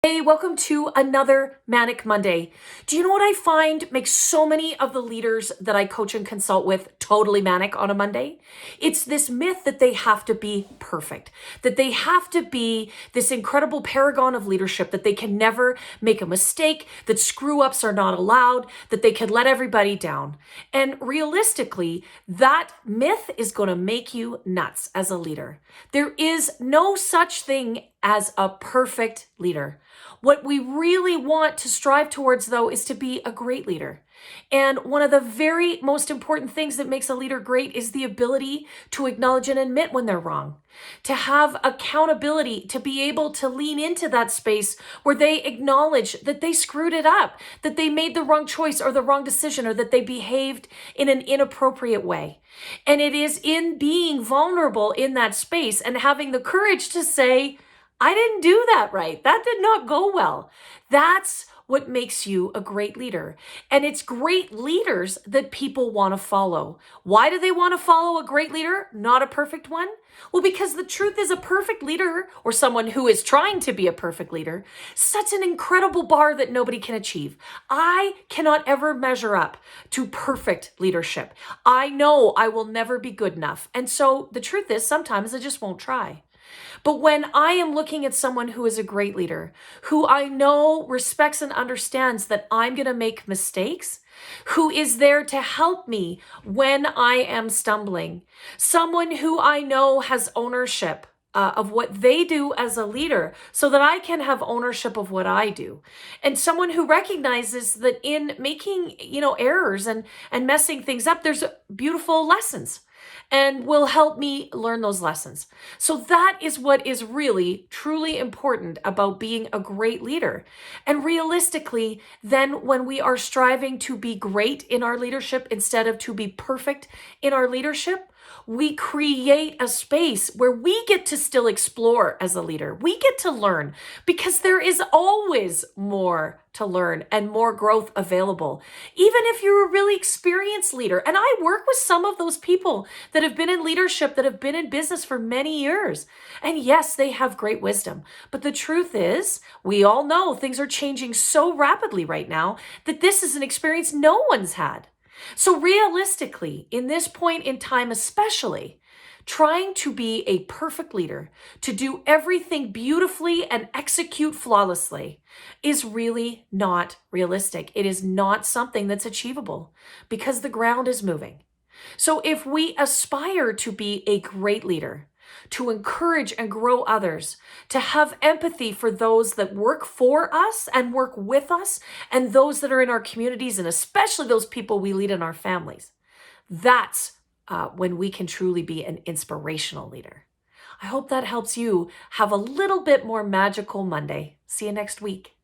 Hey, welcome to another Manic Monday. Do you know what I find makes so many of the leaders that I coach and consult with totally manic on a Monday? It's this myth that they have to be perfect, that they have to be this incredible paragon of leadership, that they can never make a mistake, that screw ups are not allowed, that they can let everybody down. And realistically, that myth is going to make you nuts as a leader. There is no such thing as a perfect leader. What we really want to strive towards, though, is to be a great leader. And one of the very most important things that makes a leader great is the ability to acknowledge and admit when they're wrong, to have accountability, to be able to lean into that space where they acknowledge that they screwed it up, that they made the wrong choice or the wrong decision, or that they behaved in an inappropriate way. And it is in being vulnerable in that space and having the courage to say, I didn't do that right. That did not go well. That's what makes you a great leader. And it's great leaders that people want to follow. Why do they want to follow a great leader, not a perfect one? Well, because the truth is, a perfect leader, or someone who is trying to be a perfect leader, sets an incredible bar that nobody can achieve. I cannot ever measure up to perfect leadership. I know I will never be good enough. And so the truth is, sometimes I just won't try. But when I am looking at someone who is a great leader, who I know respects and understands that I'm going to make mistakes, who is there to help me when I am stumbling, someone who I know has ownership of what they do as a leader so that I can have ownership of what I do. And someone who recognizes that in making, errors and messing things up, there's beautiful lessons and will help me learn those lessons. So that is what is really, truly important about being a great leader. And realistically, then when we are striving to be great in our leadership instead of to be perfect in our leadership, we create a space where we get to still explore as a leader. We get to learn because there is always more to learn and more growth available, even if you're a really experienced leader. And I work with some of those people that have been in leadership, that have been in business for many years. And yes, they have great wisdom. But the truth is, we all know things are changing so rapidly right now that this is an experience no one's had. So realistically, in this point in time especially, trying to be a perfect leader, to do everything beautifully and execute flawlessly, is really not realistic. It is not something that's achievable because the ground is moving. So if we aspire to be a great leader, to encourage and grow others, to have empathy for those that work for us and work with us, and those that are in our communities, and especially those people we lead in our families, that's when we can truly be an inspirational leader. I hope that helps you have a little bit more magical Monday. See you next week.